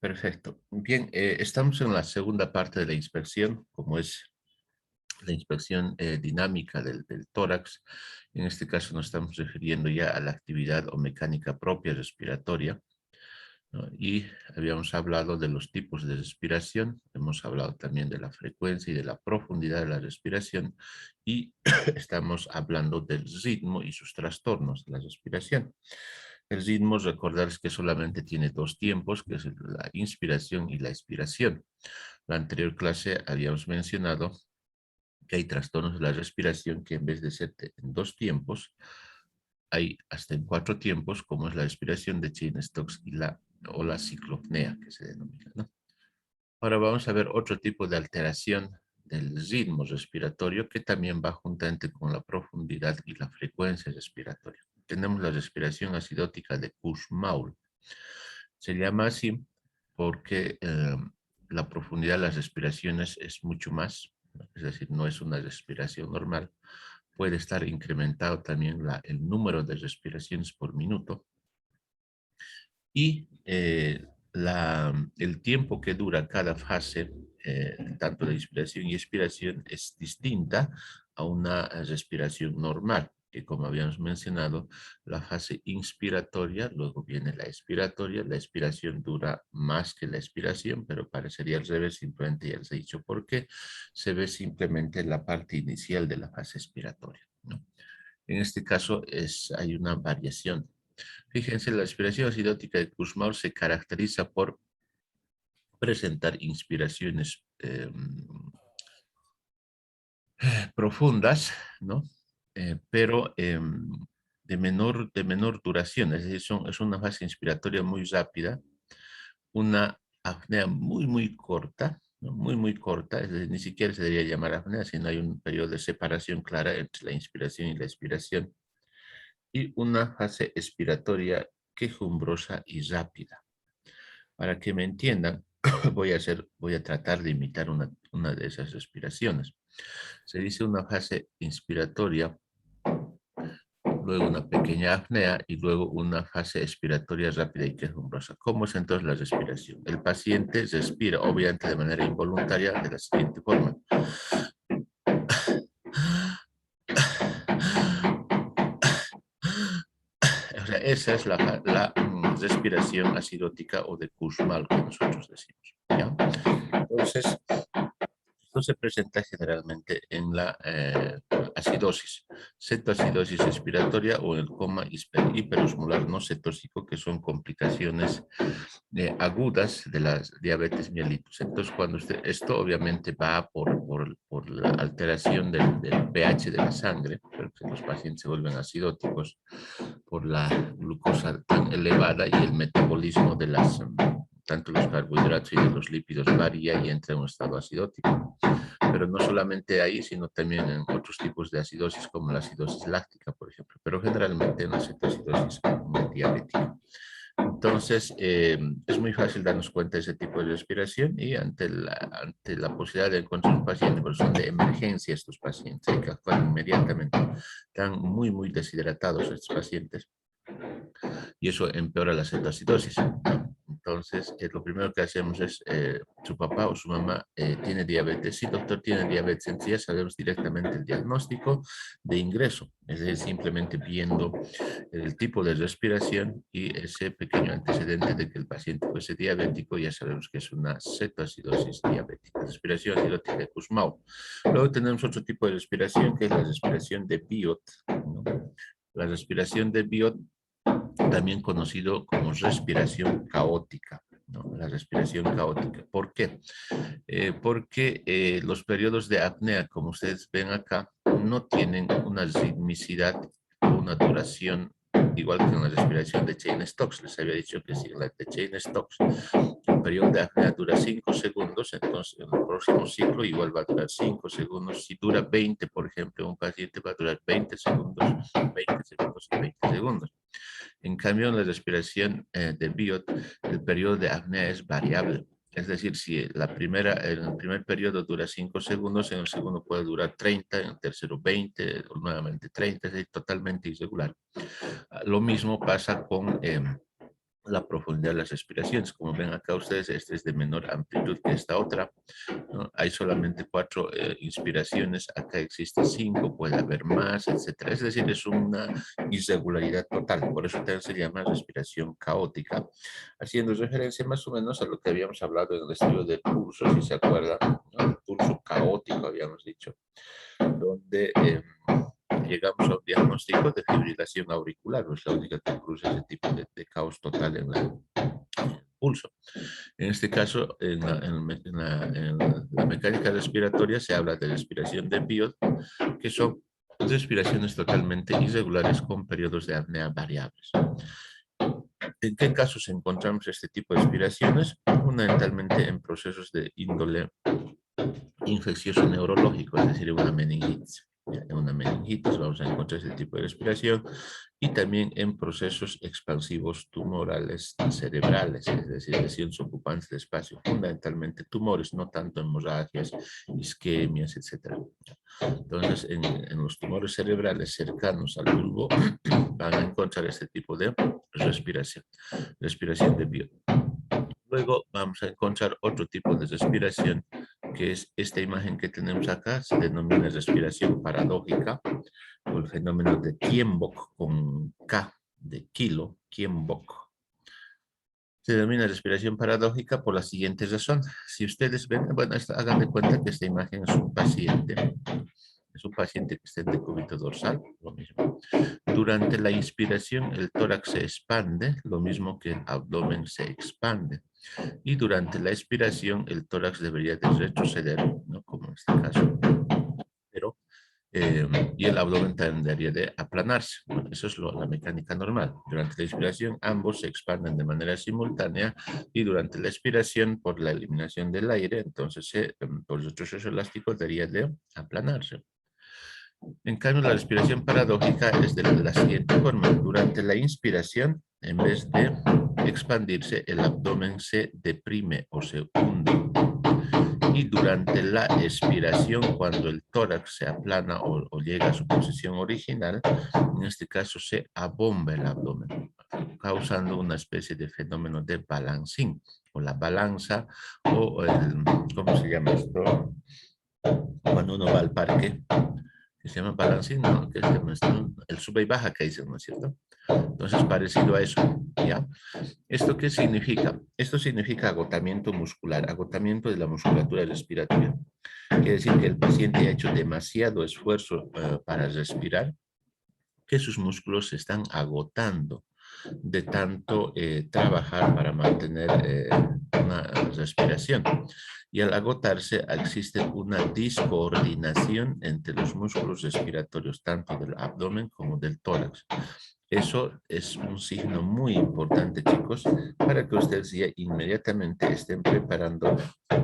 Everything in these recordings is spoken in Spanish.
Perfecto. Bien, estamos en la segunda parte de la inspección, como es la inspección dinámica del tórax. En este caso nos estamos refiriendo ya a la actividad o mecánica propia respiratoria, ¿no? Y habíamos hablado de los tipos de respiración, hemos hablado también de la frecuencia y de la profundidad de la respiración, y estamos hablando del ritmo y sus trastornos de la respiración. El ritmo, recordar que solamente tiene dos tiempos, que es la inspiración y la expiración. La anterior clase habíamos mencionado que hay trastornos de la respiración que en vez de ser en dos tiempos, hay hasta en cuatro tiempos, como es la respiración de Cheyne-Stokes o la ciclopnea, que se denomina, ¿no? Ahora vamos a ver otro tipo de alteración del ritmo respiratorio que también va juntamente con la profundidad y la frecuencia respiratoria. Tenemos la respiración acidótica de Kussmaul. Se llama así porque la profundidad de las respiraciones es mucho más, es decir, no es una respiración normal. Puede estar incrementado también el número de respiraciones por minuto. Y el tiempo que dura cada fase, tanto de inspiración y expiración, es distinta a una respiración normal, que como habíamos mencionado, la fase inspiratoria, luego viene la expiración dura más que la expiración, pero parecería al revés, simplemente ya les he dicho por qué, se ve simplemente la parte inicial de la fase expiratoria, ¿no? En este caso hay una variación. Fíjense, la respiración acidótica de Kussmaul se caracteriza por presentar inspiraciones profundas, ¿no? Pero de menor duración, es decir, es una fase inspiratoria muy rápida, una apnea muy, muy corta, ¿no? Muy, muy corta, es decir, ni siquiera se debería llamar apnea, sino hay un periodo de separación clara entre la inspiración y la expiración, y una fase expiratoria quejumbrosa y rápida. Para que me entiendan, voy a tratar de imitar una de esas respiraciones. Se dice una fase inspiratoria, luego una pequeña apnea y luego una fase expiratoria rápida y quejumbrosa. ¿Cómo es entonces la respiración? El paciente respira, obviamente de manera involuntaria, de la siguiente forma. O sea, esa es la respiración acidótica o de Kussmaul que nosotros decimos, ¿ya? Entonces, esto se presenta generalmente en la acidosis, cetoacidosis respiratoria o el coma hiperosmolar no cetóxico, que son complicaciones agudas de la diabetes mellitus. Entonces, esto obviamente va por la alteración del pH de la sangre, porque los pacientes se vuelven acidóticos por la glucosa tan elevada y el metabolismo de tanto los carbohidratos y de los lípidos varía y entra en un estado acidótico. Pero no solamente ahí, sino también en otros tipos de acidosis, como la acidosis láctica, por ejemplo, pero generalmente en la cetoacidosis diabética. Entonces, es muy fácil darnos cuenta de ese tipo de respiración y ante la posibilidad de encontrar un paciente, pero son de emergencia estos pacientes, hay que actuar inmediatamente. Están muy, muy deshidratados estos pacientes y eso empeora la cetoacidosis, ¿no? Entonces, lo primero que hacemos es, su papá o su mamá tiene diabetes. Sí, doctor, tiene diabetes. Entonces ya sabemos directamente el diagnóstico de ingreso, es decir, simplemente viendo el tipo de respiración y ese pequeño antecedente de que el paciente fuese diabético, ya sabemos que es una cetoacidosis diabética, respiración acidótica de Kussmaul. Luego tenemos otro tipo de respiración, que es la respiración de Biot, ¿no? La respiración de Biot, también conocido como respiración caótica, ¿no? La respiración caótica. ¿Por qué? Porque los periodos de apnea, como ustedes ven acá, no tienen una ritmicidad o una duración igual que en la respiración de Cheyne-Stokes. Les había dicho que si en la de Cheyne-Stokes el periodo de apnea dura 5 segundos, entonces en el próximo ciclo igual va a durar 5 segundos. Si dura 20, por ejemplo, un paciente va a durar 20 segundos, 20 segundos y 20 segundos. En cambio, en la respiración de Biot, el periodo de apnea es variable. Es decir, si el primer periodo dura 5 segundos, en el segundo puede durar 30, en el tercero 20, o nuevamente 30, es decir, totalmente irregular. Lo mismo pasa con la profundidad de las respiraciones. Como ven acá ustedes, esta es de menor amplitud que esta otra, ¿no? Hay solamente 4 inspiraciones, acá existe 5, puede haber más, etcétera. Es decir, es una irregularidad total, por eso también se llama respiración caótica, haciendo referencia más o menos a lo que habíamos hablado en el estudio del pulso, si se acuerdan, ¿no? El pulso caótico, habíamos dicho, donde llegamos a un diagnóstico de fibrilación auricular, no es la única que produce ese tipo de caos total en el pulso. En este caso, en la mecánica respiratoria se habla de respiración de Biot, que son respiraciones totalmente irregulares con periodos de apnea variables. ¿En qué casos encontramos este tipo de respiraciones? Fundamentalmente en procesos de índole infeccioso neurológico, es decir, una meningitis. En una meningitis vamos a encontrar este tipo de respiración y también en procesos expansivos tumorales cerebrales, es decir, lesiones ocupantes de espacio, fundamentalmente tumores, no tanto hemorragias, isquemias, etc. Entonces, en los tumores cerebrales cercanos al bulbo van a encontrar este tipo de respiración, respiración de Biot. Luego vamos a encontrar otro tipo de respiración, que es esta imagen que tenemos acá, se denomina respiración paradójica, o el fenómeno de Kienbock, con K de kilo, Kienbock. Se denomina respiración paradójica por la siguiente razón. Si ustedes ven, bueno, hagan de cuenta que esta imagen es un paciente que está en decúbito dorsal, lo mismo. Durante la inspiración, el tórax se expande, lo mismo que el abdomen se expande. Y durante la expiración, el tórax debería de retroceder, ¿no? Como en este caso. Pero, y el abdomen tendría de aplanarse. Bueno, eso es la mecánica normal. Durante la inspiración, ambos se expanden de manera simultánea y durante la expiración, por la eliminación del aire, entonces por el retroceso elástico debería de aplanarse. En cambio, la respiración paradójica es de la siguiente forma. Durante la inspiración, en vez de expandirse, el abdomen se deprime o se hunde. Y durante la expiración, cuando el tórax se aplana o llega a su posición original, en este caso se abomba el abdomen, causando una especie de fenómeno de balancín, o la balanza, o el, ¿cómo se llama esto? Cuando uno va al parque, que se llama balancín, ¿no? Que es el sube y baja que dicen, ¿no es cierto? Entonces, parecido a eso, ¿ya? ¿Esto qué significa? Esto significa agotamiento muscular, agotamiento de la musculatura respiratoria. Quiere decir que el paciente ha hecho demasiado esfuerzo para respirar, que sus músculos se están agotando de tanto trabajar para mantener una respiración. Y al agotarse existe una discoordinación entre los músculos respiratorios, tanto del abdomen como del tórax. Eso es un signo muy importante, chicos, para que ustedes ya inmediatamente estén preparando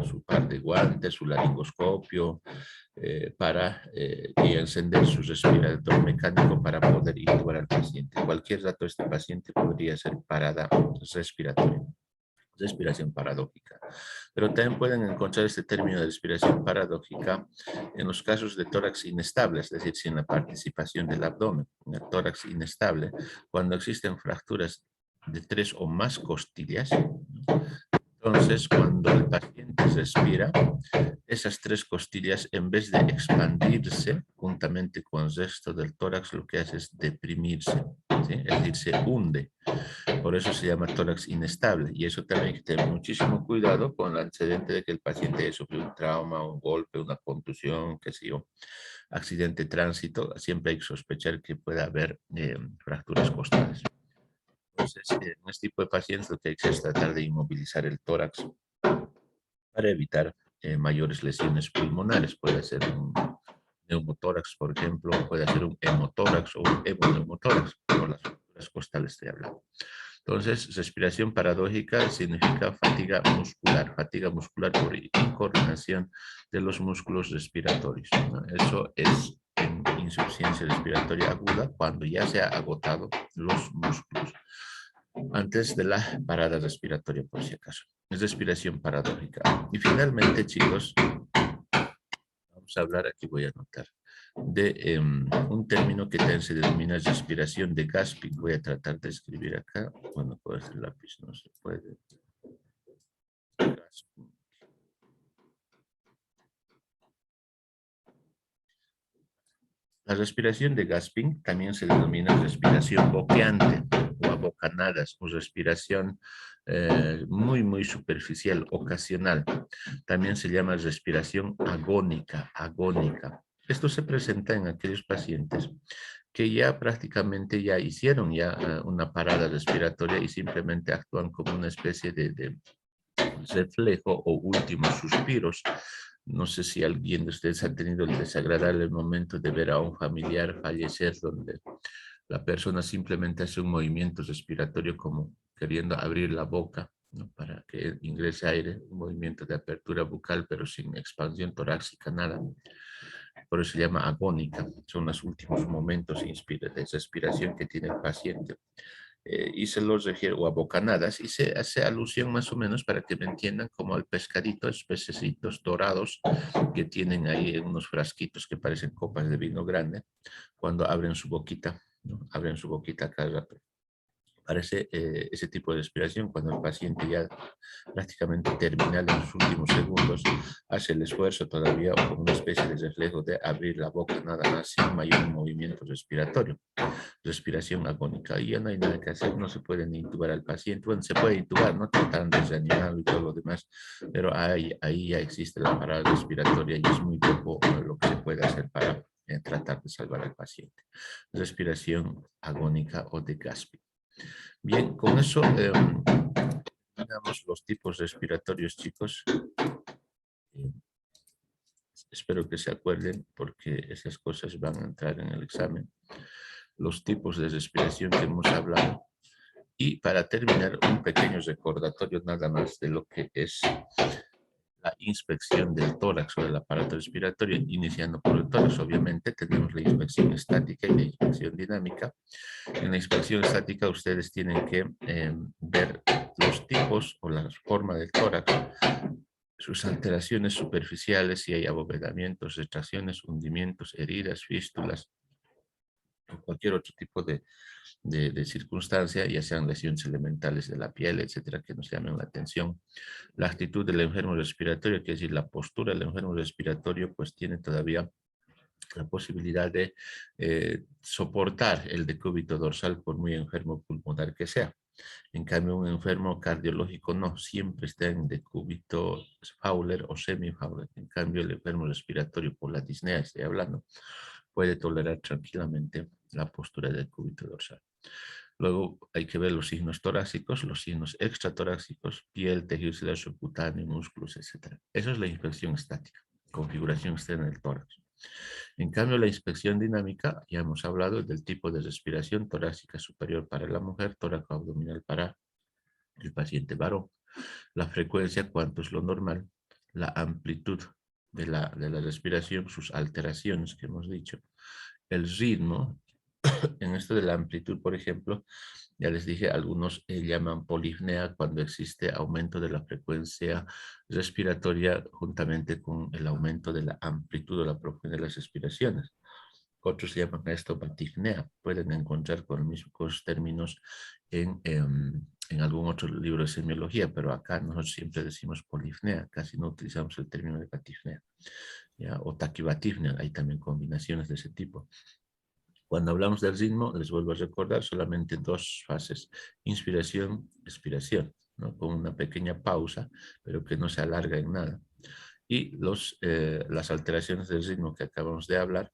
su par de guantes, su laringoscopio, para y encender su respirador mecánico para poder intubar al paciente. Cualquier dato de este paciente podría ser parada respiratoria, respiración paradójica. Pero también pueden encontrar este término de respiración paradójica en los casos de tórax inestable, es decir, sin la participación del abdomen. En el tórax inestable, cuando existen fracturas de 3 o más costillas, entonces cuando el paciente respira, esas 3 costillas, en vez de expandirse juntamente con el resto del tórax, lo que hace es deprimirse, ¿sí? Es decir, se hunde. Por eso se llama tórax inestable. Y eso también hay que tener muchísimo cuidado con el antecedente de que el paciente haya sufrido un trauma, un golpe, una contusión, qué sé yo, accidente de tránsito. Siempre hay que sospechar que pueda haber fracturas costales. Entonces, en este tipo de pacientes lo que hay que hacer es tratar de inmovilizar el tórax para evitar mayores lesiones pulmonares. Puede ser un neumotórax, por ejemplo, puede ser un hemotórax o un hemoneumotórax, por las fracturas costales estoy hablando. Entonces, respiración paradójica significa fatiga muscular por incoordinación de los músculos respiratorios, ¿no? Eso es en insuficiencia respiratoria aguda, cuando ya se han agotado los músculos. Antes de la parada respiratoria, por si acaso. Es respiración paradójica. Y finalmente, chicos, vamos a hablar, aquí voy a anotar, de un término que también se denomina respiración de Gasping. Voy a tratar de escribir acá. Bueno, con este lápiz no se puede. Gasping. La respiración de Gasping también se denomina respiración boqueante o a bocanadas o respiración muy superficial, ocasional. También se llama respiración agónica. Esto se presenta en aquellos pacientes que ya prácticamente ya hicieron una parada respiratoria y simplemente actúan como una especie de reflejo o últimos suspiros. No sé si alguien de ustedes ha tenido el desagradable momento de ver a un familiar fallecer donde la persona simplemente hace un movimiento respiratorio como queriendo abrir la boca, ¿no?, para que ingrese aire, un movimiento de apertura bucal pero sin expansión torácica, nada. Por eso se llama agónica, son los últimos momentos de respiración que tiene el paciente. Y se los refiere, o a bocanadas, y se hace alusión más o menos para que me entiendan como al pescadito, esos pececitos dorados que tienen ahí unos frasquitos que parecen copas de vino grande, cuando abren su boquita, ¿no? Abren su boquita cada rato. Parece ese tipo de respiración cuando el paciente ya prácticamente terminal en los últimos segundos hace el esfuerzo todavía o como una especie de reflejo de abrir la boca nada más sin mayor movimiento respiratorio. Respiración agónica. Y ya no hay nada que hacer, no se puede ni intubar al paciente. Bueno, se puede intubar, ¿no? Tratar de reanimarlo y todo lo demás, pero ahí ya existe la parada respiratoria y es muy poco lo que se puede hacer para tratar de salvar al paciente. Respiración agónica o de gasping. Bien, con eso digamos los tipos respiratorios, chicos. Espero que se acuerden porque esas cosas van a entrar en el examen. Los tipos de respiración que hemos hablado. Y para terminar, un pequeño recordatorio nada más de lo que es la inspección del tórax o del aparato respiratorio, iniciando por el tórax. Obviamente tenemos la inspección estática y la inspección dinámica. En la inspección estática ustedes tienen que ver los tipos o la forma del tórax, sus alteraciones superficiales, si hay abovedamientos, retracciones, hundimientos, heridas, fístulas, o cualquier otro tipo de circunstancia, ya sean lesiones elementales de la piel, etcétera, que nos llamen la atención. La actitud del enfermo respiratorio, que es decir, la postura del enfermo respiratorio, pues tiene todavía la posibilidad de soportar el decúbito dorsal por muy enfermo pulmonar que sea. En cambio, un enfermo cardiológico no, siempre está en decúbito Fowler o semi-Fowler. En cambio, el enfermo respiratorio, por la disnea estoy hablando, puede tolerar tranquilamente la postura del decúbito dorsal. Luego hay que ver los signos torácicos, los signos extratorácicos, piel, tejido celular subcutáneo, músculos, etc. Eso es la inspección estática, configuración externa del tórax. En cambio, la inspección dinámica, ya hemos hablado del tipo de respiración torácica superior para la mujer, tórax abdominal para el paciente varón, la frecuencia, cuánto es lo normal, la amplitud de la respiración, sus alteraciones que hemos dicho, el ritmo. En esto de la amplitud, por ejemplo, ya les dije, algunos llaman polipnea cuando existe aumento de la frecuencia respiratoria juntamente con el aumento de la amplitud o la profundidad de las respiraciones. Otros llaman a esto batifnea. Pueden encontrar con los mismos términos en algún otro libro de semiología, pero acá nosotros siempre decimos polipnea, casi no utilizamos el término de batifnea, ¿ya? O taquibatifnea, hay también combinaciones de ese tipo. Cuando hablamos del ritmo, les vuelvo a recordar, solamente dos fases, inspiración, expiración, ¿no? Con una pequeña pausa, pero que no se alarga en nada. Y las alteraciones del ritmo que acabamos de hablar.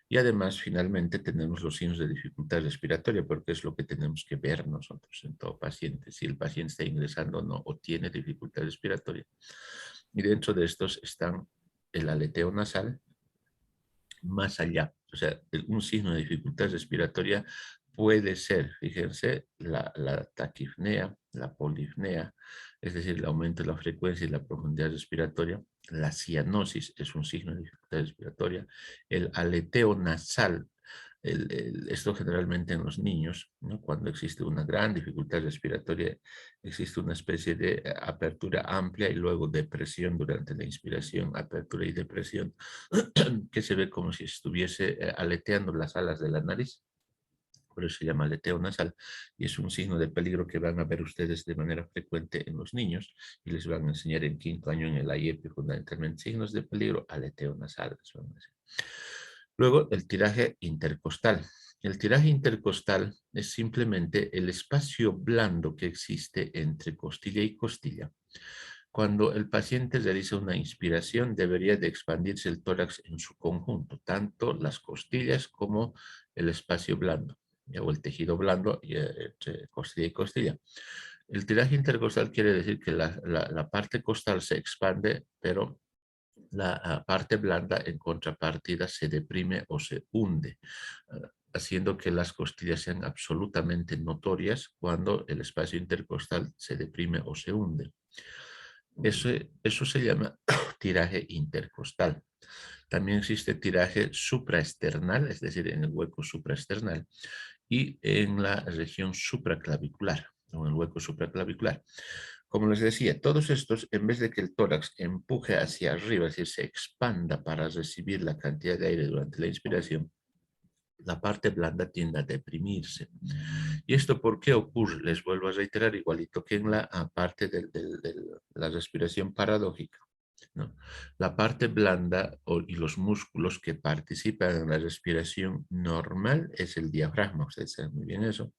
Y además, finalmente, tenemos los signos de dificultad respiratoria, porque es lo que tenemos que ver nosotros en todo paciente, si el paciente está ingresando o no, o tiene dificultad respiratoria. Y dentro de estos están el aleteo nasal, más allá. O sea, un signo de dificultad respiratoria puede ser, fíjense, la taquipnea, la polipnea, es decir, el aumento de la frecuencia y la profundidad respiratoria. La cianosis es un signo de dificultad respiratoria. El aleteo nasal Esto generalmente en los niños, ¿no? Cuando existe una gran dificultad respiratoria, existe una especie de apertura amplia y luego depresión durante la inspiración, apertura y depresión, que se ve como si estuviese aleteando las alas de la nariz. Por eso se llama aleteo nasal, y es un signo de peligro que van a ver ustedes de manera frecuente en los niños, y les van a enseñar en 5º año en el IEP fundamentalmente signos de peligro, aleteo nasal. Luego, el tiraje intercostal. El tiraje intercostal es simplemente el espacio blando que existe entre costilla y costilla. Cuando el paciente realiza una inspiración, debería de expandirse el tórax en su conjunto, tanto las costillas como el espacio blando, o el tejido blando entre costilla y costilla. El tiraje intercostal quiere decir que la parte costal se expande, pero la parte blanda en contrapartida se deprime o se hunde, haciendo que las costillas sean absolutamente notorias cuando el espacio intercostal se deprime o se hunde. Eso se llama tiraje intercostal. También existe tiraje supraesternal, es decir, en el hueco supraesternal, y en la región supraclavicular, o en el hueco supraclavicular. Como les decía, todos estos, en vez de que el tórax empuje hacia arriba, es decir, se expanda para recibir la cantidad de aire durante la inspiración, la parte blanda tiende a deprimirse. ¿Y esto por qué ocurre? Les vuelvo a reiterar, igualito que en la parte de la respiración paradójica, ¿no? La parte blanda y los músculos que participan en la respiración normal es el diafragma, ustedes saben muy bien eso,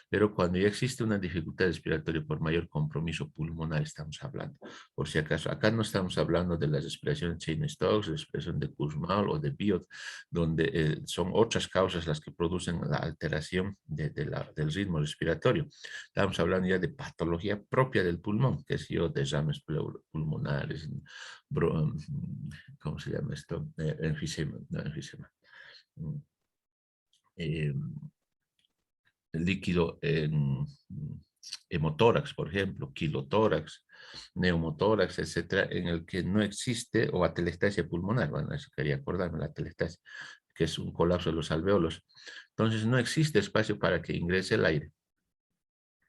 pero cuando ya existe una dificultad respiratoria por mayor compromiso pulmonar estamos hablando. Por si acaso, acá no estamos hablando de la respiración Cheyne-Stokes, respiración de Kurzweil o de Biot, donde son otras causas las que producen la alteración del ritmo respiratorio. Estamos hablando ya de patología propia del pulmón, que es derrames pulmonares, ¿cómo se llama esto? Enfisema, no, enfisema. Líquido en hemotórax, por ejemplo, quilotórax, neumotórax, etcétera, en el que no existe, o atelectasia pulmonar, bueno, eso quería acordarme, la atelectasia, que es un colapso de los alveolos. Entonces no existe espacio para que ingrese el aire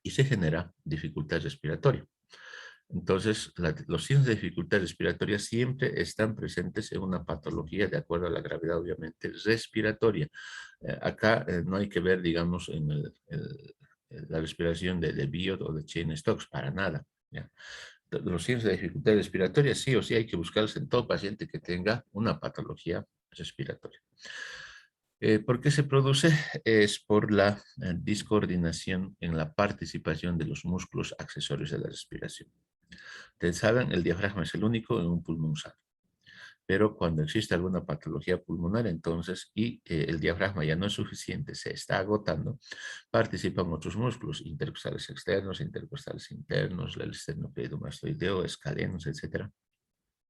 y se genera dificultad respiratoria. Entonces, los signos de dificultad respiratoria siempre están presentes en una patología, de acuerdo a la gravedad, obviamente, respiratoria. Acá no hay que ver, digamos, en la respiración de Biot o de Cheyne-Stokes, para nada, ¿ya? Los signos de dificultad respiratoria sí o sí hay que buscarlos en todo paciente que tenga una patología respiratoria. ¿Por qué se produce? Es por la discoordinación en la participación de los músculos accesorios de la respiración. Ustedes saben, el diafragma es el único en un pulmón sano. Pero cuando existe alguna patología pulmonar, entonces, y el diafragma ya no es suficiente, se está agotando, participan otros músculos, intercostales externos, intercostales internos, el esternocleidomastoideo, escalenos, etc.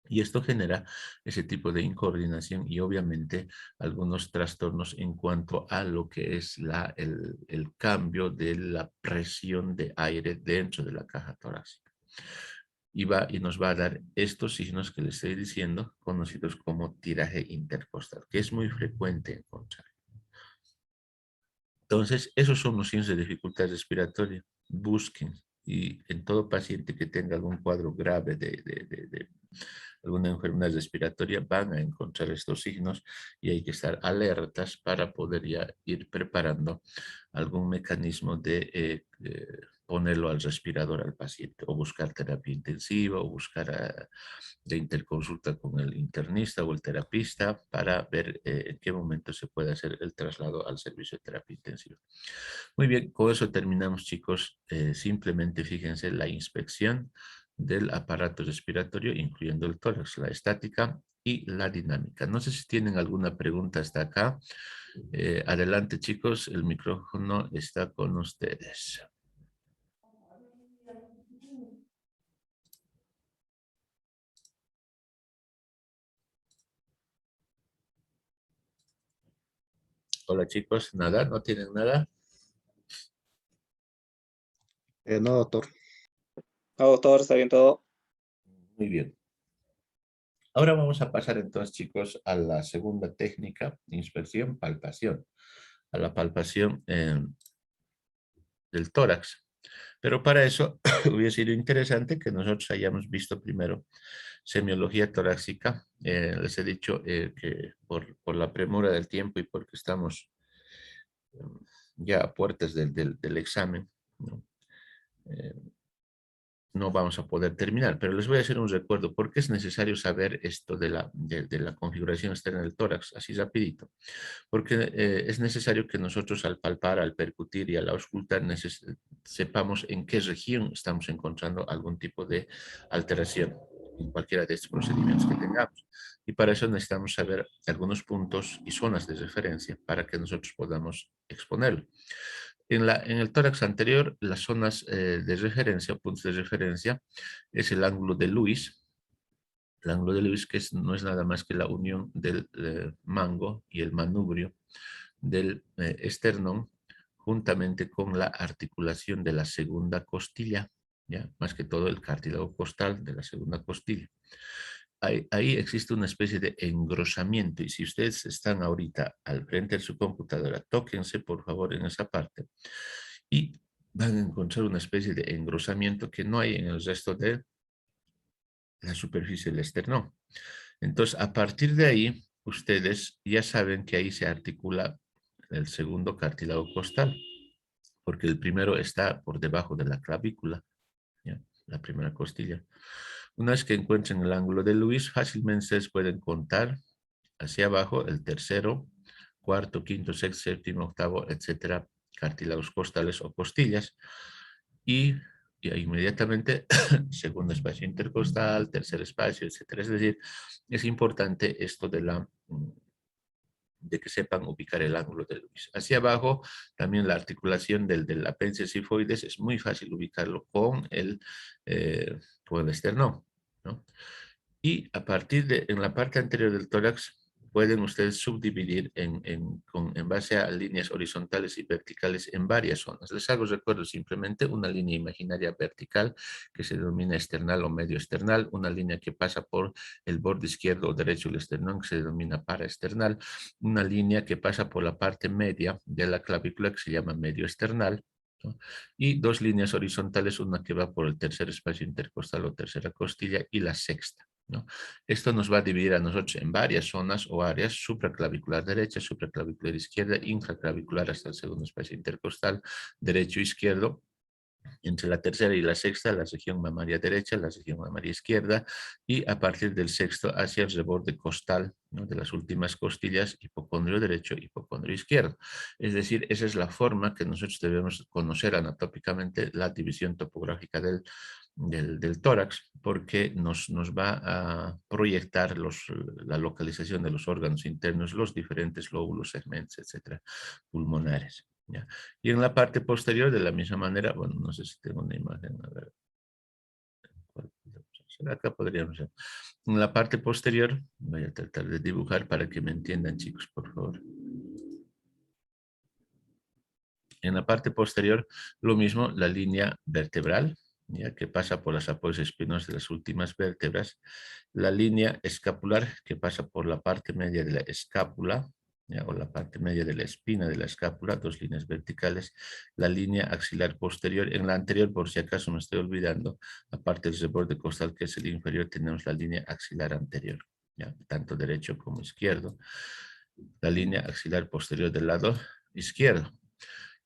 Y esto genera ese tipo de incoordinación y obviamente algunos trastornos en cuanto a lo que es el cambio de la presión de aire dentro de la caja torácica. Y nos va a dar estos signos que les estoy diciendo, conocidos como tiraje intercostal, que es muy frecuente encontrar. Entonces, esos son los signos de dificultad respiratoria. Busquen, y en todo paciente que tenga algún cuadro grave de alguna enfermedad respiratoria, van a encontrar estos signos y hay que estar alertas para poder ya ir preparando algún mecanismo de ponerlo al respirador al paciente, o buscar terapia intensiva, o buscar de interconsulta con el internista o el terapista para ver en qué momento se puede hacer el traslado al servicio de terapia intensiva. Muy bien, con eso terminamos, chicos. Simplemente fíjense la inspección del aparato respiratorio, incluyendo el tórax, la estática y la dinámica. No sé si tienen alguna pregunta hasta acá. Adelante, chicos, el micrófono está con ustedes. Hola, chicos, ¿nada? ¿No tienen nada? No, doctor. No, doctor, está bien todo. Muy bien. Ahora vamos a pasar entonces, chicos, a la segunda técnica, inspección, palpación. a la palpación del tórax. Pero para eso hubiera sido interesante que nosotros hayamos visto primero semiología torácica. Les he dicho que por la premura del tiempo y porque estamos ya a puertas del examen, ¿no? No vamos a poder terminar, pero les voy a hacer un recuerdo. ¿Por qué es necesario saber esto de la configuración externa del tórax? Así rapidito. Porque es necesario que nosotros al palpar, al percutir y al auscultar sepamos en qué región estamos encontrando algún tipo de alteración en cualquiera de estos procedimientos que tengamos. Y para eso necesitamos saber algunos puntos y zonas de referencia para que nosotros podamos exponerlo. En el tórax anterior, las zonas de referencia, puntos de referencia, es el ángulo de Lewis. El ángulo de Lewis que no es nada más que la unión del mango y el manubrio del esternón juntamente con la articulación de la segunda costilla, ¿ya? Más que todo el cartílago costal de la segunda costilla. Ahí existe una especie de engrosamiento y si ustedes están ahorita al frente de su computadora, tóquense por favor en esa parte y van a encontrar una especie de engrosamiento que no hay en el resto de la superficie del esternón. Entonces, a partir de ahí, ustedes ya saben que ahí se articula el segundo cartílago costal, porque el primero está por debajo de la clavícula, ¿ya? La primera costilla. Una vez que encuentren el ángulo de Lewis, fácilmente ustedes pueden contar hacia abajo el tercero, cuarto, quinto, sexto, séptimo, octavo, etcétera, cartílagos costales o costillas. Y inmediatamente, segundo espacio intercostal, tercer espacio, etcétera. Es decir, es importante esto de que sepan ubicar el ángulo de Lewis. Hacia abajo, también la articulación del apéndice sifoides es muy fácil ubicarlo con el esternón, ¿no? Y a partir en la parte anterior del tórax, pueden ustedes subdividir en base a líneas horizontales y verticales en varias zonas. Les hago recuerdo simplemente una línea imaginaria vertical que se denomina esternal o medio esternal, una línea que pasa por el borde izquierdo o derecho del esternón que se denomina paraesternal, una línea que pasa por la parte media de la clavícula que se llama medio esternal, ¿no? Y dos líneas horizontales, una que va por el tercer espacio intercostal o tercera costilla y la sexta, ¿no? Esto nos va a dividir a nosotros en varias zonas o áreas: supraclavicular derecha, supraclavicular izquierda, infraclavicular hasta el segundo espacio intercostal, derecho, izquierdo. Entre la tercera y la sexta, la región mamaria derecha, la región mamaria izquierda, y a partir del sexto hacia el reborde costal, ¿no? De las últimas costillas, hipocondrio derecho, hipocondrio izquierdo. Es decir, esa es la forma que nosotros debemos conocer anatómicamente la división topográfica del tórax, porque nos va a proyectar la localización de los órganos internos, los diferentes lóbulos, segmentos, etcétera, pulmonares, ¿ya? Y en la parte posterior, de la misma manera, bueno, no sé si tengo una imagen, a ver. Acá podríamos ver. En la parte posterior, voy a tratar de dibujar para que me entiendan, chicos, por favor. En la parte posterior, lo mismo, la línea vertebral, ya que pasa por las apoyos espinosas de las últimas vértebras, la línea escapular, que pasa por la parte media de la escápula, ¿ya? O la parte media de la espina de la escápula, dos líneas verticales, la línea axilar posterior. En la anterior, por si acaso me estoy olvidando, aparte del reborde costal, que es el inferior, tenemos la línea axilar anterior, ¿ya? Tanto derecho como izquierdo, la línea axilar posterior del lado izquierdo.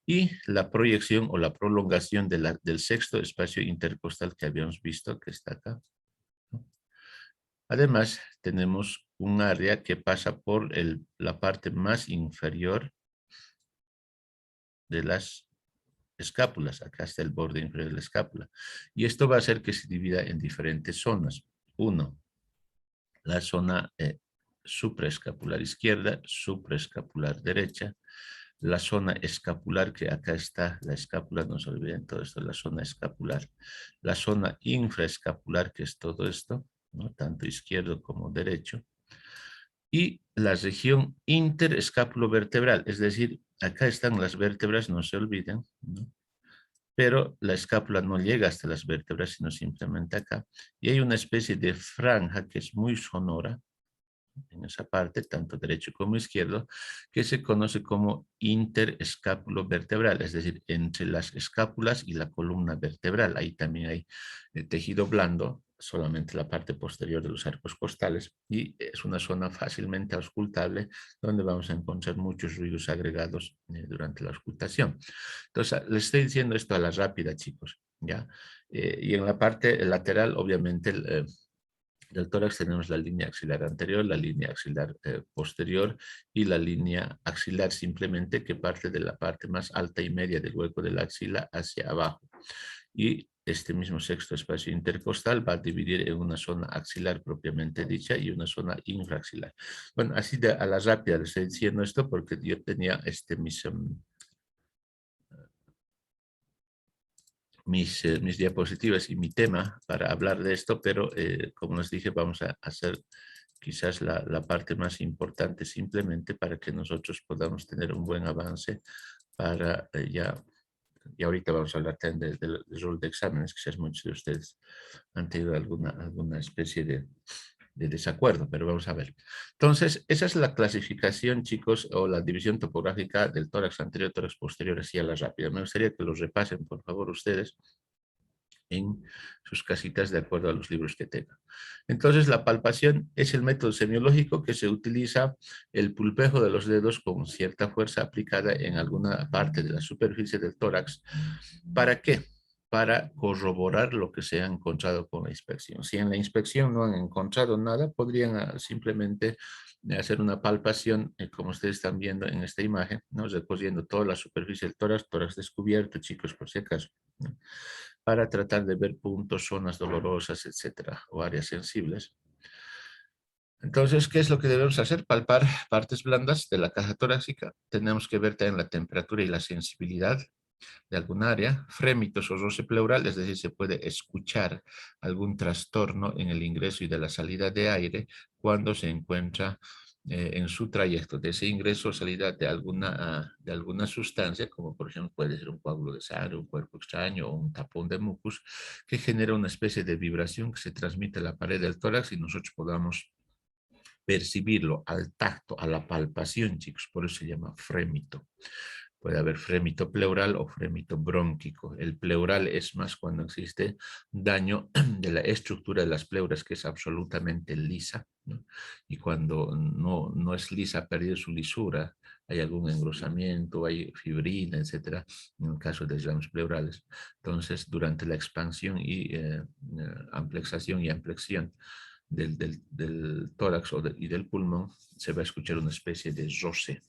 Y la proyección o la prolongación del sexto espacio intercostal que habíamos visto, que está acá, ¿no? Además, tenemos un área que pasa por la parte más inferior de las escápulas. Acá está el borde inferior de la escápula. Y esto va a hacer que se divida en diferentes zonas. Uno, la zona supraescapular izquierda, supraescapular derecha, la zona escapular, que acá está la escápula, no se olviden todo esto, la zona escapular, la zona infraescapular, que es todo esto, ¿no? Tanto izquierdo como derecho, y la región interescapulovertebral, es decir, acá están las vértebras, no se olviden, ¿no? Pero la escápula no llega hasta las vértebras, sino simplemente acá, y hay una especie de franja que es muy sonora, en esa parte, tanto derecho como izquierdo, que se conoce como interescapulovertebral, es decir, entre las escápulas y la columna vertebral. Ahí también hay tejido blando, solamente la parte posterior de los arcos costales, y es una zona fácilmente auscultable donde vamos a encontrar muchos ruidos agregados durante la auscultación. Entonces, les estoy diciendo esto a la rápida, chicos, ¿ya? Y en la parte lateral, obviamente, del tórax tenemos la línea axilar anterior, la línea axilar posterior y la línea axilar simplemente que parte de la parte más alta y media del hueco de la axila hacia abajo. Y este mismo sexto espacio intercostal va a dividir en una zona axilar propiamente dicha y una zona infraaxilar. Bueno, así a la rápida les estoy diciendo esto porque yo tenía mis diapositivas y mi tema para hablar de esto, pero como les dije, vamos a hacer quizás la parte más importante simplemente para que nosotros podamos tener un buen avance para y ahorita vamos a hablar también del rol de exámenes, quizás muchos de ustedes han tenido alguna especie de desacuerdo, pero vamos a ver. Entonces, esa es la clasificación, chicos, o la división topográfica del tórax anterior, tórax posterior, así a la rápida. Me gustaría que los repasen, por favor, ustedes en sus casitas de acuerdo a los libros que tengan. Entonces, la palpación es el método semiológico que se utiliza el pulpejo de los dedos con cierta fuerza aplicada en alguna parte de la superficie del tórax. ¿Para qué? Para corroborar lo que se ha encontrado con la inspección. Si en la inspección no han encontrado nada, podrían simplemente hacer una palpación, como ustedes están viendo en esta imagen, ¿no? Recorriendo toda la superficie del tórax, tórax descubierto, chicos, por si acaso, ¿no? Para tratar de ver puntos, zonas dolorosas, etcétera, o áreas sensibles. Entonces, ¿qué es lo que debemos hacer? Palpar partes blandas de la caja torácica. Tenemos que ver también la temperatura y la sensibilidad de algún área, frémitos o roce pleural, es decir, se puede escuchar algún trastorno en el ingreso y de la salida de aire cuando se encuentra en su trayecto de ese ingreso o salida de alguna sustancia, como por ejemplo puede ser un coágulo de sangre, un cuerpo extraño o un tapón de mucus, que genera una especie de vibración que se transmite a la pared del tórax y nosotros podamos percibirlo al tacto, a la palpación, chicos, por eso se llama frémito. Puede haber frémito pleural o frémito brónquico. El pleural es más cuando existe daño de la estructura de las pleuras, que es absolutamente lisa, ¿no? Y cuando no es lisa, ha perdido su lisura, hay algún engrosamiento, hay fibrina, etcétera, en el caso de derrames pleurales. Entonces, durante la expansión y amplexación y amplexión del tórax y del pulmón, se va a escuchar una especie de roce,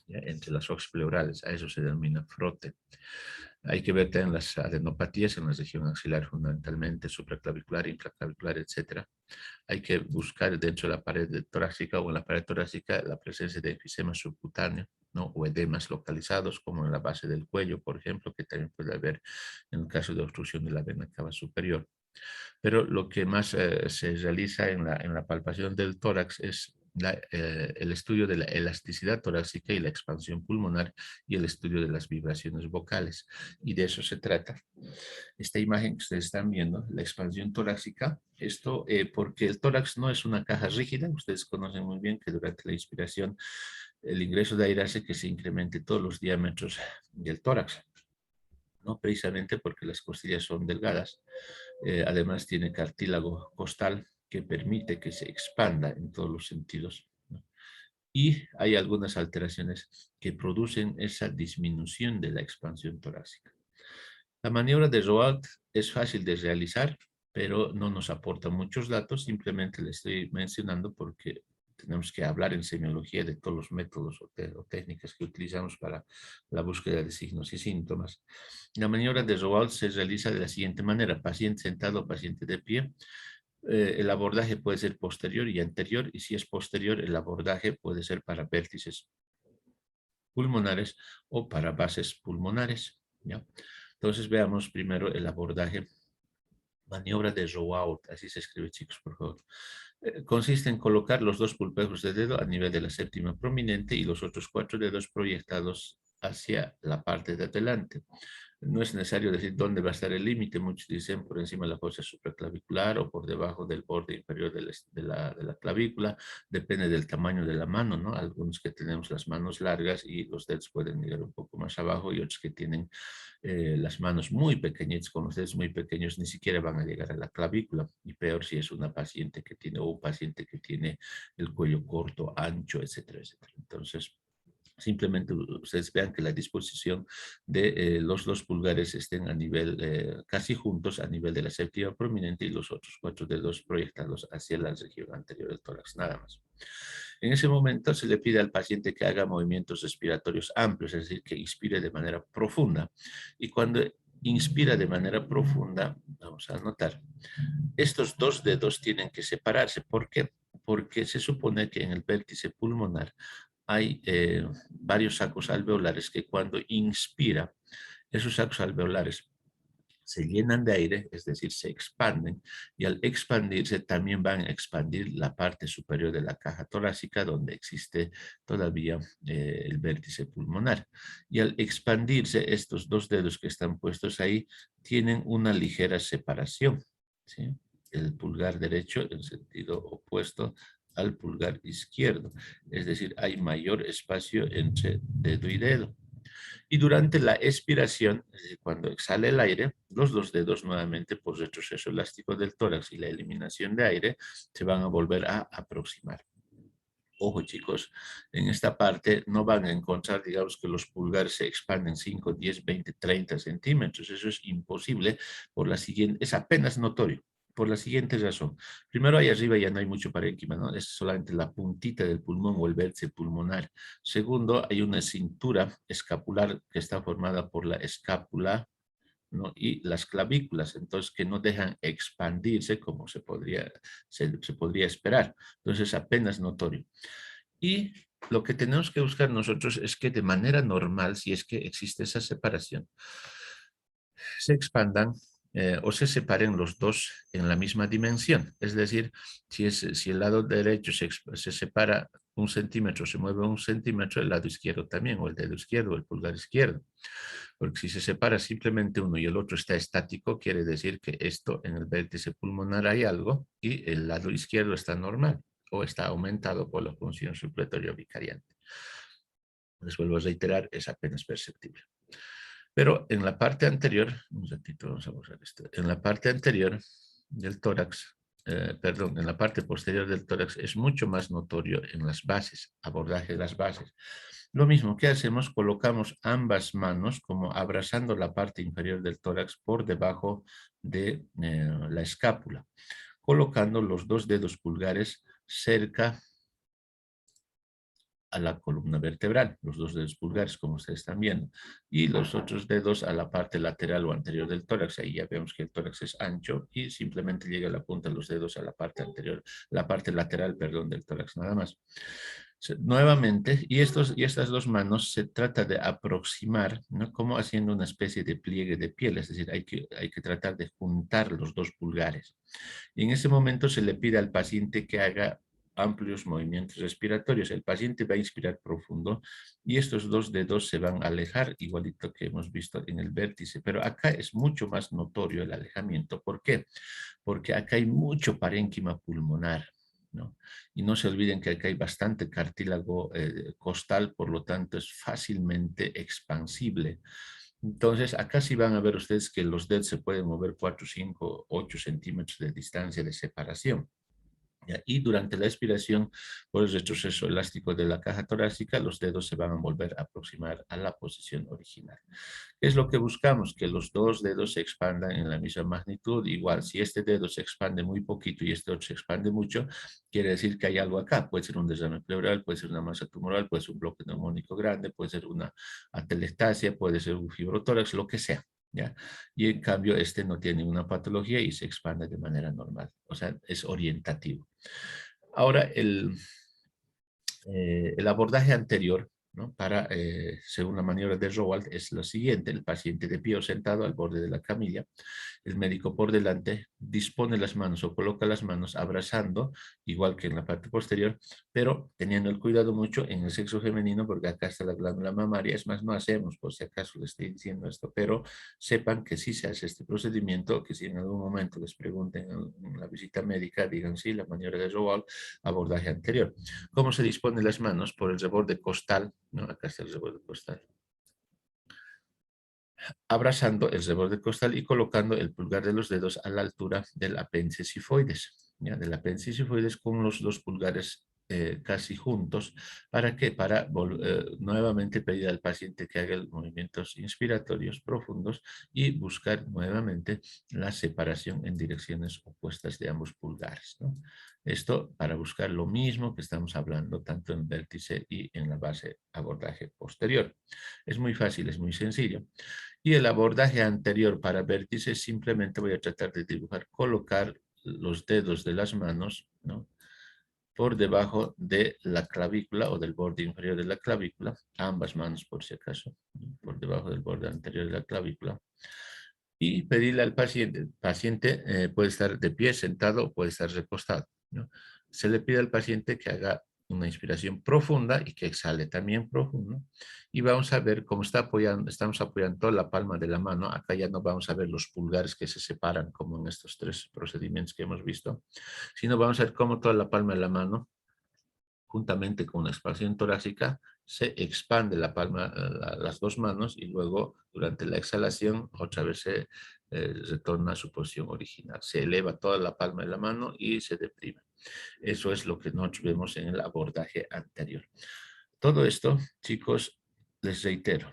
¿ya? Entre las hojas pleurales, a eso se denomina frote. Hay que ver también las adenopatías en la región axilar, fundamentalmente supraclavicular, infraclavicular, etc. Hay que buscar dentro de la pared torácica o en la pared torácica la presencia de enfisema subcutáneo, ¿no? O edemas localizados, como en la base del cuello, por ejemplo, que también puede haber en el caso de obstrucción de la vena cava superior. Pero lo que más se realiza en la palpación del tórax es el estudio de la elasticidad torácica y la expansión pulmonar y el estudio de las vibraciones vocales. Y de eso se trata esta imagen que ustedes están viendo, la expansión torácica. Esto porque el tórax no es una caja rígida. Ustedes conocen muy bien que durante la inspiración el ingreso de aire hace que se incremente todos los diámetros del tórax, ¿no? Precisamente porque las costillas son delgadas. Además tiene cartílago costal que permite que se expanda en todos los sentidos, ¿no? Y hay algunas alteraciones que producen esa disminución de la expansión torácica. La maniobra de Roald es fácil de realizar, pero no nos aporta muchos datos. Simplemente le estoy mencionando porque tenemos que hablar en semiología de todos los métodos o técnicas que utilizamos para la búsqueda de signos y síntomas. La maniobra de Roald se realiza de la siguiente manera: paciente sentado o paciente de pie. El abordaje puede ser posterior y anterior, y si es posterior, el abordaje puede ser para vértices pulmonares o para bases pulmonares, ¿ya? Entonces veamos primero el abordaje. Maniobra de Roald, así se escribe, chicos, por favor. Consiste en colocar los dos pulpejos de dedo a nivel de la séptima prominente y los otros 4 dedos proyectados hacia la parte de adelante. No es necesario decir dónde va a estar el límite. Muchos dicen por encima de la fosa supraclavicular o por debajo del borde inferior de la clavícula. Depende del tamaño de la mano, ¿no? Algunos que tenemos las manos largas y los dedos pueden llegar un poco más abajo y otros que tienen las manos muy pequeñitas, con los dedos muy pequeños, ni siquiera van a llegar a la clavícula. Y peor si es una paciente que tiene o un paciente que tiene el cuello corto, ancho, etcétera, etcétera. Entonces, simplemente ustedes vean que la disposición de los dos pulgares estén a nivel, casi juntos a nivel de la séptima prominente y los otros 4 dedos proyectados hacia la región anterior del tórax, nada más. En ese momento se le pide al paciente que haga movimientos respiratorios amplios, es decir, que inspire de manera profunda. Y cuando inspira de manera profunda, vamos a notar, estos dos dedos tienen que separarse. ¿Por qué? Porque se supone que en el vértice pulmonar hay varios sacos alveolares que cuando inspira, esos sacos alveolares se llenan de aire, es decir, se expanden, y al expandirse también van a expandir la parte superior de la caja torácica donde existe todavía el vértice pulmonar. Y al expandirse, estos dos dedos que están puestos ahí tienen una ligera separación, ¿sí? El pulgar derecho en sentido opuesto al pulgar izquierdo. Es decir, hay mayor espacio entre dedo y dedo. Y durante la expiración, cuando exhala el aire, los dos dedos nuevamente por retroceso elástico del tórax y la eliminación de aire se van a volver a aproximar. Ojo chicos, en esta parte no van a encontrar, digamos que los pulgares se expanden 5, 10, 20, 30 centímetros. Eso es imposible por la siguiente, es apenas notorio. Por la siguiente razón. Primero, ahí arriba ya no hay mucho parénquima, ¿no? Es solamente la puntita del pulmón o el vértice pulmonar. Segundo, hay una cintura escapular que está formada por la escápula, ¿no? Y las clavículas, entonces que no dejan expandirse como se podría esperar. Entonces, apenas notorio. Y lo que tenemos que buscar nosotros es que de manera normal, si es que existe esa separación, se expandan o se separen los dos en la misma dimensión. Es decir, si el lado derecho se separa 1 centímetro, se mueve 1 centímetro, el lado izquierdo también, o el dedo izquierdo, o el pulgar izquierdo. Porque si se separa simplemente uno y el otro está estático, quiere decir que esto en el vértice pulmonar hay algo y el lado izquierdo está normal o está aumentado por la función supletoria vicariante. Les vuelvo a reiterar, es apenas perceptible. Pero en la parte anterior, un ratito vamos a borrar esto, en la parte anterior del tórax, perdón, en la parte posterior del tórax es mucho más notorio en las bases, abordaje de las bases. Lo mismo que hacemos, colocamos ambas manos como abrazando la parte inferior del tórax por debajo de la escápula, colocando los dos dedos pulgares cerca a la columna vertebral, los dos dedos pulgares, como ustedes están viendo, y los otros dedos a la parte lateral o anterior del tórax. Ahí ya vemos que el tórax es ancho y simplemente llega la punta de los dedos a la parte anterior, la parte lateral, perdón, del tórax, nada más. Nuevamente, y estas dos manos se trata de aproximar, ¿no? Como haciendo una especie de pliegue de piel, es decir, hay que tratar de juntar los dos pulgares. Y en ese momento se le pide al paciente que haga amplios movimientos respiratorios. El paciente va a inspirar profundo y estos dos dedos se van a alejar, igualito que hemos visto en el vértice. Pero acá es mucho más notorio el alejamiento. ¿Por qué? Porque acá hay mucho parénquima pulmonar, ¿no? Y no se olviden que acá hay bastante cartílago costal, por lo tanto es fácilmente expansible. Entonces, acá sí van a ver ustedes que los dedos se pueden mover 4, 5, 8 centímetros de distancia de separación. ¿Ya? Y durante la expiración, por el retroceso elástico de la caja torácica, los dedos se van a volver a aproximar a la posición original. ¿Qué es lo que buscamos? Que los dos dedos se expandan en la misma magnitud. Igual, si este dedo se expande muy poquito y este otro se expande mucho, quiere decir que hay algo acá. Puede ser un derrame pleural, puede ser una masa tumoral, puede ser un bloque neumónico grande, puede ser una atelectasia, puede ser un fibrotórax, lo que sea. ¿Ya? Y en cambio este no tiene ninguna patología y se expande de manera normal, o sea, es orientativo. Ahora, el abordaje anterior ¿no? Para, según la maniobra de Rowald, es lo siguiente: el paciente de pie o sentado al borde de la camilla, el médico por delante dispone las manos o coloca las manos abrazando, igual que en la parte posterior, pero teniendo el cuidado mucho en el sexo femenino, porque acá está la glándula mamaria. Es más, no hacemos, por si acaso les estoy diciendo esto, pero sepan que sí se hace este procedimiento, que si en algún momento les pregunten en la visita médica, digan sí, la maniobra de Rowald, abordaje anterior. ¿Cómo se disponen las manos? Por el reborde costal, ¿no? Acá está el reborde costal. Abrazando el reborde costal y colocando el pulgar de los dedos a la altura del apéndice sifoides, ¿ya? Del apéndice sifoides con los dos pulgares casi juntos. ¿Para qué? Para nuevamente pedir al paciente que haga movimientos inspiratorios profundos y buscar nuevamente la separación en direcciones opuestas de ambos pulgares, ¿no? Esto para buscar lo mismo que estamos hablando tanto en vértice y en la base abordaje posterior. Es muy fácil, es muy sencillo. Y el abordaje anterior para vértices, simplemente voy a tratar de dibujar, colocar los dedos de las manos, ¿no?, por debajo de la clavícula o del borde inferior de la clavícula, ambas manos por si acaso, ¿no?, por debajo del borde anterior de la clavícula, y pedirle al paciente, puede estar de pie, sentado, puede estar recostado, ¿no? Se le pide al paciente que haga una inspiración profunda y que exhale también profundo. Y vamos a ver cómo está apoyando, estamos apoyando toda la palma de la mano. Acá ya no vamos a ver los pulgares que se separan como en estos tres procedimientos que hemos visto, sino vamos a ver cómo toda la palma de la mano, juntamente con una expansión torácica, se expande la palma, las dos manos, y luego durante la exhalación otra vez se retorna a su posición original. Se eleva toda la palma de la mano y se deprime. Eso es lo que nosotros vemos en el abordaje anterior. Todo esto, chicos, les reitero,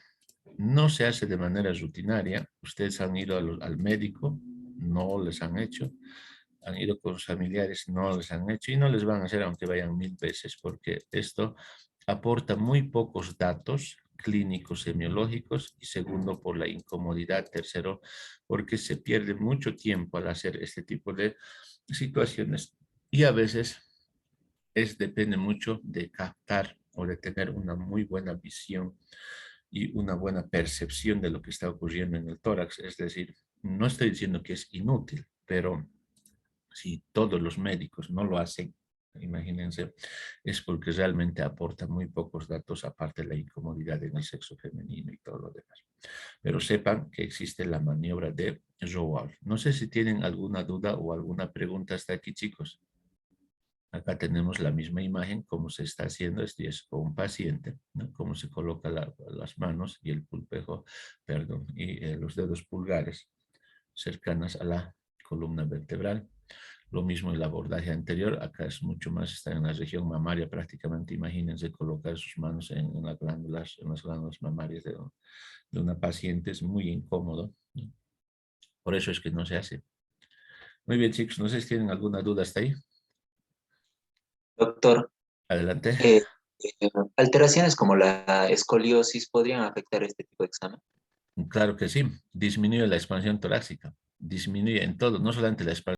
no se hace de manera rutinaria. Ustedes han ido al médico, no les han hecho. Han ido con sus familiares, no les han hecho y no les van a hacer aunque vayan 1000 veces, porque esto aporta muy pocos datos clínicos semiológicos, y segundo, por la incomodidad, tercero, porque se pierde mucho tiempo al hacer este tipo de situaciones, y a veces depende mucho de captar o de tener una muy buena visión y una buena percepción de lo que está ocurriendo en el tórax. Es decir, no estoy diciendo que es inútil, pero si todos los médicos no lo hacen, imagínense, es porque realmente aporta muy pocos datos, aparte de la incomodidad en el sexo femenino y todo lo demás. Pero sepan que existe la maniobra de Rowald. No sé si tienen alguna duda o alguna pregunta hasta aquí, chicos. Acá tenemos la misma imagen, como se está haciendo. Esto es con un paciente, ¿no?, cómo se coloca las manos y el pulpejo, perdón, y los dedos pulgares cercanas a la columna vertebral. Lo mismo el abordaje anterior. Acá es mucho más, está en la región mamaria prácticamente. Imagínense colocar sus manos en las glándulas mamarias de una paciente. Es muy incómodo, ¿no? Por eso es que no se hace. Muy bien, chicos, no sé si tienen alguna duda hasta ahí. Doctor, Adelante. eh, alteraciones como la escoliosis podrían afectar este tipo de examen. Claro que sí. Disminuye la expansión torácica. Disminuye en todo, no solamente la expansión